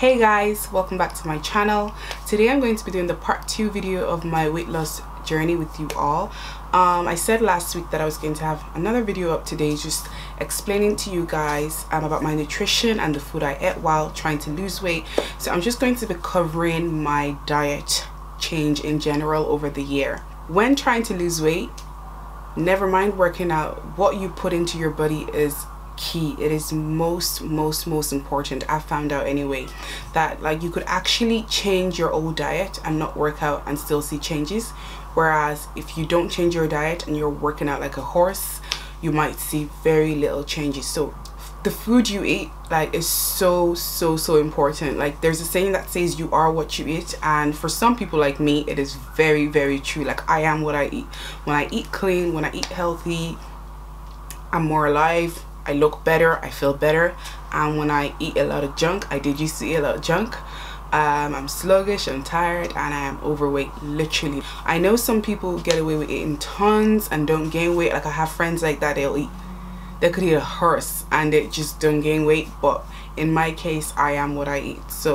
Hey guys, welcome back to my channel. Today I'm going to be doing the part 2 video of my weight loss journey with you all. I said last week that I was going to have another video up today just explaining to you guys about my nutrition and the food I ate while trying to lose weight. So I'm just going to be covering my diet change in general over the year. When trying to lose weight, never mind working out, what you put into your body is key. It is most important. I found out anyway that like you could actually change your old diet and not work out and still see changes, whereas if you don't change your diet and you're working out like a horse, you might see very little changes. So the food you eat like is so important. Like there's a saying that says you are what you eat, and for some people like me it is very true. Like I am what I eat. When I eat clean, when I eat healthy, I'm more alive, I look better, I feel better. And when I eat a lot of junk, I did used to eat a lot of junk, I'm sluggish, I'm tired, and I am overweight, literally. I know some people get away with eating tons and don't gain weight. Like I have friends like that, they could eat a horse and they just don't gain weight. But in my case, I am what I eat. So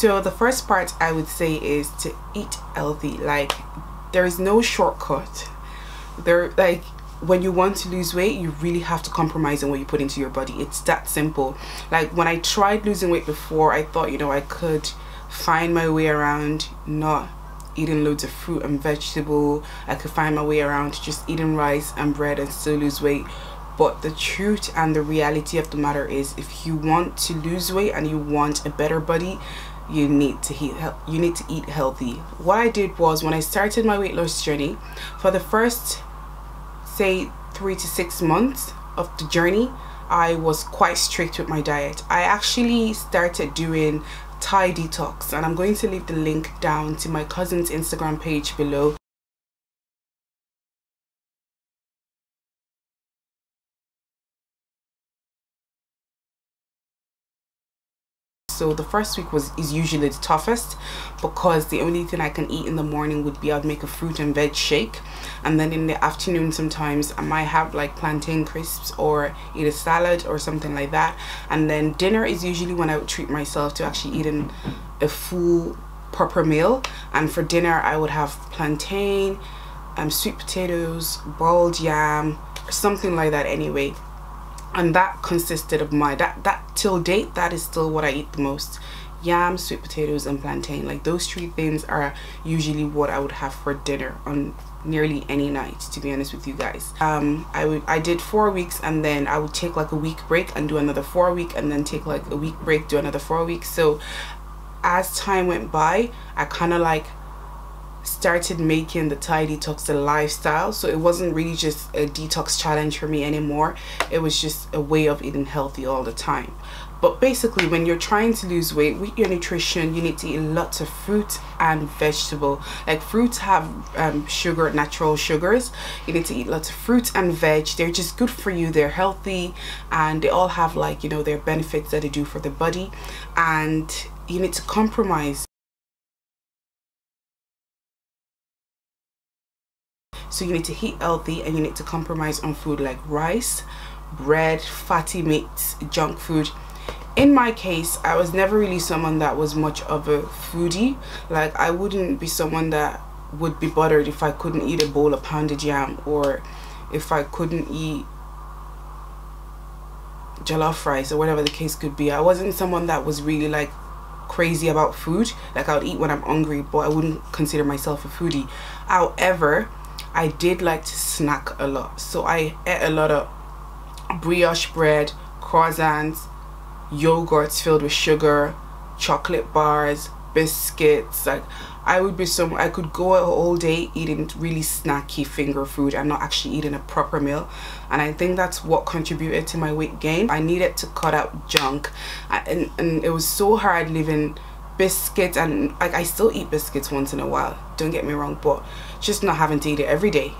the first part I would say is to eat healthy. Like there is no shortcut. Like when you want to lose weight, you really have to compromise on what you put into your body. It's that simple. Like when I tried losing weight before, I thought, you know, I could find my way around not eating loads of fruit and vegetable. I could find my way around just eating rice and bread and still lose weight. But the truth and the reality of the matter is, if you want to lose weight and you want a better body, you need to eat healthy. What I did was, when I started my weight loss journey, for the first say 3 to 6 months of the journey, I was quite strict with my diet. I actually started doing Thai detox, and I'm going to leave the link down to my cousin's Instagram page below. So the first week is usually the toughest, because the only thing I can eat in the morning would be, I'd make a fruit and veg shake, and then in the afternoon sometimes I might have like plantain crisps or eat a salad or something like that. And then dinner is usually when I would treat myself to actually eating a full proper meal. And for dinner I would have plantain, sweet potatoes, boiled yam, or something like that anyway. And that consisted of that till date, that is still what I eat the most. Yam, sweet potatoes, and plantain. Like those 3 things are usually what I would have for dinner on nearly any night, to be honest with you guys. I did 4 weeks, and then I would take like a week break and do another 4 weeks, and then take like a week break, do another 4 weeks. So as time went by, I kind of like started making the Thai detox a lifestyle. So it wasn't really just a detox challenge for me anymore. It was just a way of eating healthy all the time. But basically, when you're trying to lose weight with your nutrition, you need to eat lots of fruit and vegetable. Like fruits have sugar, natural sugars. You need to eat lots of fruit and veg. They're just good for you, they're healthy, and they all have, like, you know, their benefits that they do for the body. And you need to compromise. So you need to eat healthy, and you need to compromise on food like rice, bread, fatty meats, junk food. In my case, I was never really someone that was much of a foodie. Like I wouldn't be someone that would be bothered if I couldn't eat a bowl of pounded yam, or if I couldn't eat jollof rice, or whatever the case could be. I wasn't someone that was really like crazy about food. Like I would eat when I'm hungry, but I wouldn't consider myself a foodie. However, I did like to snack a lot. So I ate a lot of brioche bread, croissants, yogurts filled with sugar, chocolate bars, biscuits. Like I could go a whole day eating really snacky finger food and not actually eating a proper meal. And I think that's what contributed to my weight gain. I needed to cut out junk, and it was so hard living biscuits, and like I still eat biscuits once in a while, don't get me wrong, but just not having to eat it every day.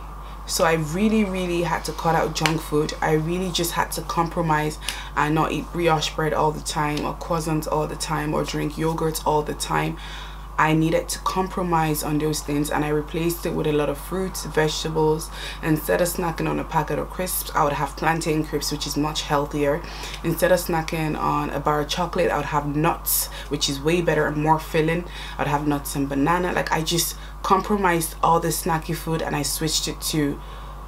So I really had to cut out junk food. I really just had to compromise and not eat brioche bread all the time, or croissants all the time, or drink yogurts all the time. I needed to compromise on those things, and I replaced it with a lot of fruits, vegetables. Instead of snacking on a packet of crisps, I would have plantain crisps, which is much healthier. Instead of snacking on a bar of chocolate, I would have nuts, which is way better and more filling. I'd have nuts and banana. Like, I just compromised all the snacky food and I switched it to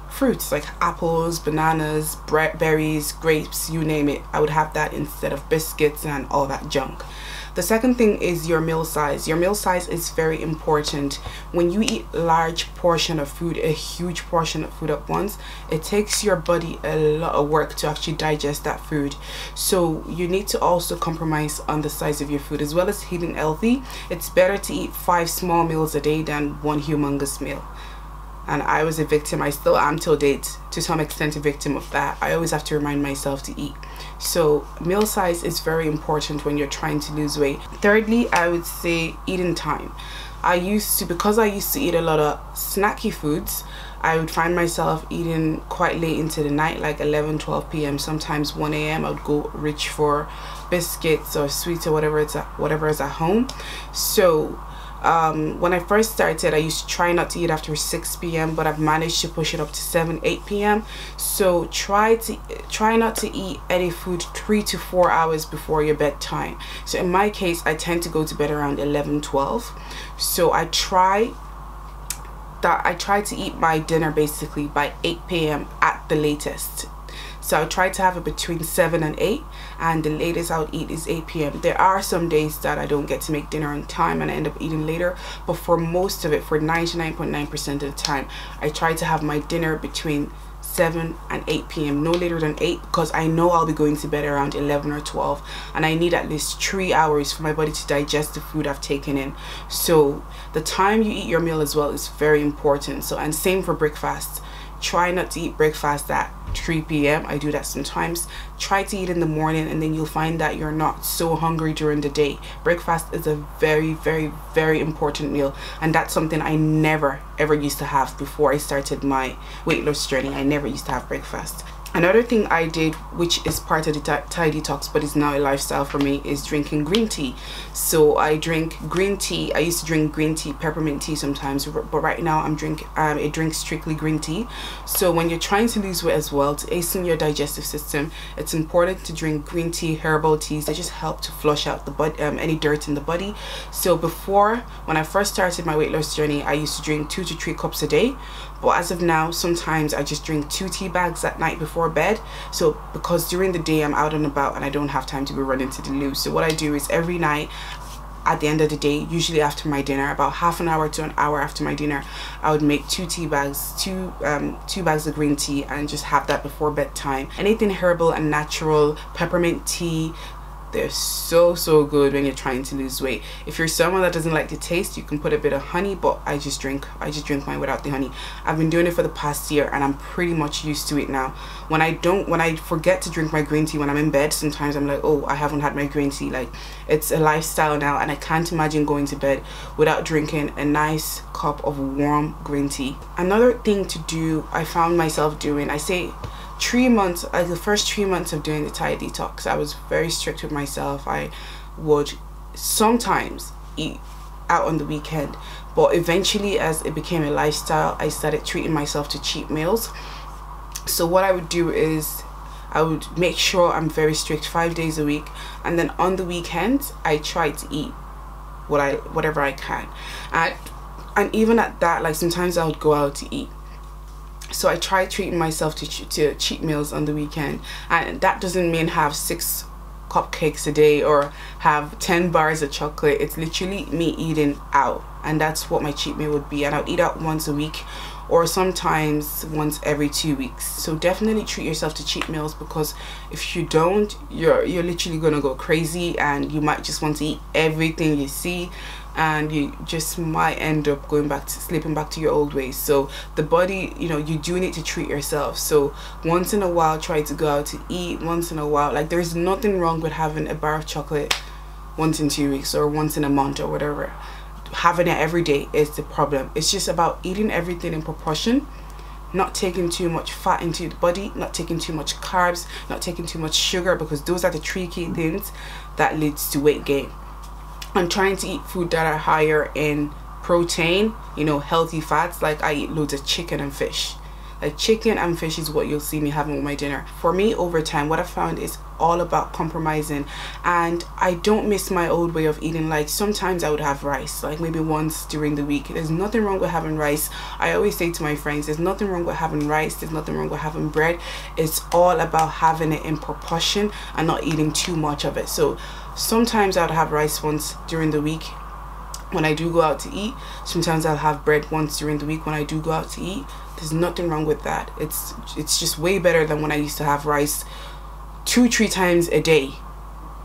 fruits like apples, bananas, berries, grapes, you name it. I would have that instead of biscuits and all that junk. The second thing is your meal size. Your meal size is very important. When you eat large portion of food, a huge portion of food at once, it takes your body a lot of work to actually digest that food. So you need to also compromise on the size of your food. As well as eating healthy, it's better to eat 5 small meals a day than 1 humongous meal. And I was a victim, I still am till date, to some extent a victim of that. I always have to remind myself to eat. So meal size is very important when you're trying to lose weight. Thirdly, I would say eating time. Because I used to eat a lot of snacky foods, I would find myself eating quite late into the night, like 11, 12 p.m. Sometimes 1 a.m. I would go reach for biscuits or sweets or whatever is at home. So when I first started, I used to try not to eat after 6 p.m. but I've managed to push it up to 7, 8 p.m. So try not to eat any food 3 to 4 hours before your bedtime. So in my case, I tend to go to bed around 11, 12. So I try to eat my dinner basically by 8 p.m. at the latest. So I try to have it between 7 and 8, and the latest I would eat is 8 p.m. There are some days that I don't get to make dinner on time and I end up eating later, but for most of it, for 99.9% of the time, I try to have my dinner between 7 and 8 p.m. no later than 8, because I know I'll be going to bed around 11 or 12, and I need at least 3 hours for my body to digest the food I've taken in. So the time you eat your meal as well is very important. So, and same for breakfast. Try not to eat breakfast at 3 p.m. I do that sometimes. Try to eat in the morning, and then you'll find that you're not so hungry during the day. Breakfast is a very, very, very important meal, and that's something I never ever used to have before I started my weight loss journey. I never used to have breakfast. Another thing I did, which is part of the Thai detox but is now a lifestyle for me, is drinking green tea. So I drink green tea. I used to drink green tea, peppermint tea sometimes, but right now I drink strictly green tea. So when you're trying to lose weight as well, to hasten your digestive system, it's important to drink green tea, herbal teas. They just help to flush out the body, any dirt in the body. So before, when I first started my weight loss journey, I used to drink 2 to 3 cups a day. But as of now, sometimes I just drink 2 tea bags at night before bed. So because during the day I'm out and about and I don't have time to be running to the loo, so what I do is every night at the end of the day, usually after my dinner, about half an hour to an hour after my dinner, I would make 2 tea bags, two bags of green tea, and just have that before bedtime. Anything herbal and natural, peppermint tea, they're so good when you're trying to lose weight. If you're someone that doesn't like the taste, you can put a bit of honey, but I just drink mine without the honey. I've been doing it for the past year and I'm pretty much used to it now. When I forget to drink my green tea when I'm in bed, sometimes I'm like, oh, I haven't had my green tea. Like, it's a lifestyle now, and I can't imagine going to bed without drinking a nice cup of warm green tea. Another thing to do, I found myself doing, I say 3 months, the first 3 months of doing the Thai detox, I was very strict with myself. I would sometimes eat out on the weekend, but eventually, as it became a lifestyle, I started treating myself to cheat meals. So what I would do is I would make sure I'm very strict 5 days a week, and then on the weekends I try to eat whatever I can, and even at that, like, sometimes I would go out to eat. So I try treating myself to cheat meals on the weekend, and that doesn't mean have 6 cupcakes a day or have 10 bars of chocolate. It's literally me eating out, and that's what my cheat meal would be. And I'll eat out once a week, or sometimes once every 2 weeks. So definitely treat yourself to cheat meals, because if you don't, you're literally gonna go crazy, and you might just want to eat everything you see, and you just might end up slipping back to your old ways. So the body, you do need to treat yourself. So once in a while, try to go out to eat once in a while. Like, there's nothing wrong with having a bar of chocolate once in 2 weeks or once in a month or whatever. Having it every day is the problem. It's just about eating everything in proportion, not taking too much fat into the body, not taking too much carbs, not taking too much sugar, because those are the 3 key things that leads to weight gain. I'm trying to eat food that are higher in protein, you know, healthy fats. Like I eat loads of chicken and fish. Like chicken and fish is what you'll see me having with my dinner. For me, over time, what I found is all about compromising, and I don't miss my old way of eating. Like sometimes I would have rice, like maybe once during the week. There's nothing wrong with having rice. I always say to my friends, there's nothing wrong with having rice, there's nothing wrong with having bread. It's all about having it in proportion and not eating too much of it. So sometimes I would have rice once during the week when I do go out to eat. Sometimes I'll have bread once during the week when I do go out to eat. There's nothing wrong with that. It's just way better than when I used to have rice 2-3 times a day,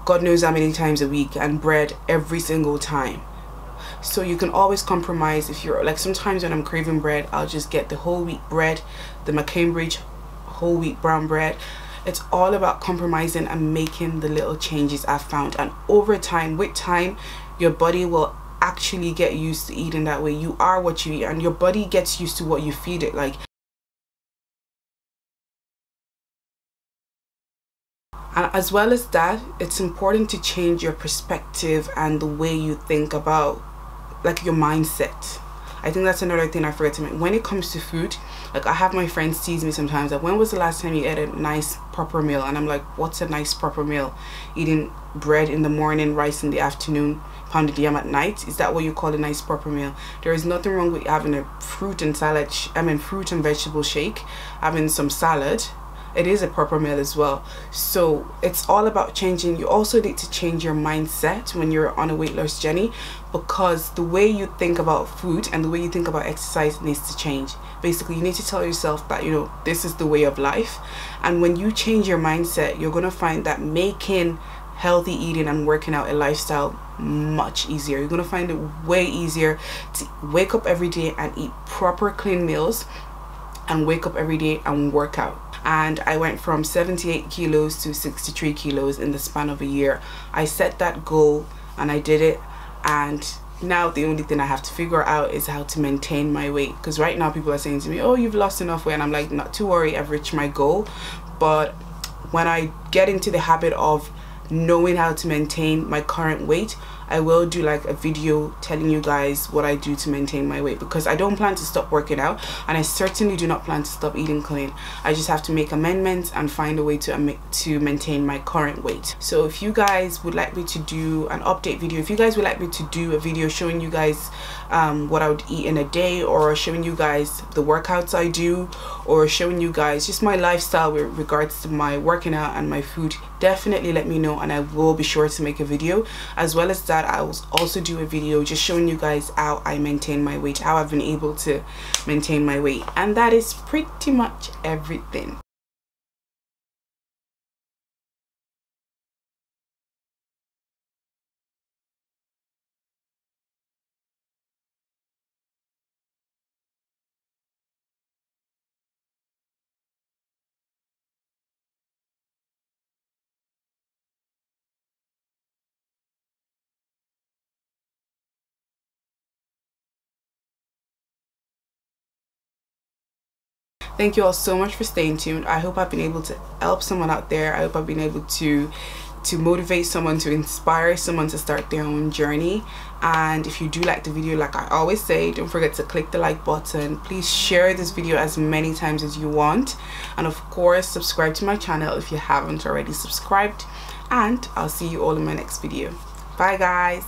God knows how many times a week, and bread every single time. So you can always compromise. If you're like, sometimes when I'm craving bread, I'll just get the whole wheat bread, the Cambridge whole wheat brown bread. It's all about compromising and making the little changes I've found, and over time, with time, your body will actually get used to eating that way. You are what you eat, and your body gets used to what you feed it. Like, and as well as that, it's important to change your perspective and the way you think about, like, your mindset. I think that's another thing I forget to mention when it comes to food. Like, I have my friends tease me sometimes that, when was the last time you ate a nice proper meal? And I'm like, what's a nice proper meal? Eating bread in the morning, rice in the afternoon, pounded yam at night? Is that what you call a nice proper meal? There is nothing wrong with having a fruit and fruit and vegetable shake, having some salad. It is a proper meal as well. So it's all about changing. You also need to change your mindset when you're on a weight loss journey, because the way you think about food and the way you think about exercise needs to change. Basically, you need to tell yourself that, you know, this is the way of life. And when you change your mindset, you're going to find that making healthy eating and working out a lifestyle much easier. You're going to find it way easier to wake up every day and eat proper clean meals, and wake up every day and work out. And I went from 78 kilos to 63 kilos in the span of a year. I set that goal and I did it, and now the only thing I have to figure out is how to maintain my weight. Because right now people are saying to me, oh, you've lost enough weight, and I'm like, not to worry, I've reached my goal. But when I get into the habit of knowing how to maintain my current weight, I will do like a video telling you guys what I do to maintain my weight, because I don't plan to stop working out, and I certainly do not plan to stop eating clean. I just have to make amendments and find a way to maintain my current weight. So if you guys would like me to do an update video, if you guys would like me to do a video showing you guys what I would eat in a day, or showing you guys the workouts I do, or showing you guys just my lifestyle with regards to my working out and my food, definitely let me know, and I will be sure to make a video. As well as that, I will also do a video just showing you guys how I maintain my weight, how I've been able to maintain my weight. And that is pretty much everything. Thank you all so much for staying tuned. I hope I've been able to help someone out there. I hope I've been able to motivate someone, to inspire someone to start their own journey. And if you do like the video, like I always say, don't forget to click the like button. Please share this video as many times as you want, and of course subscribe to my channel if you haven't already subscribed. And I'll see you all in my next video. Bye guys.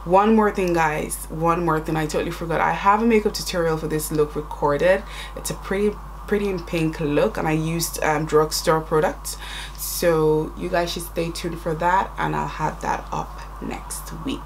One more thing guys, one more thing I totally forgot. I have a makeup tutorial for this look recorded. It's a pretty in pink look, and I used drugstore products, so you guys should stay tuned for that, and I'll have that up next week.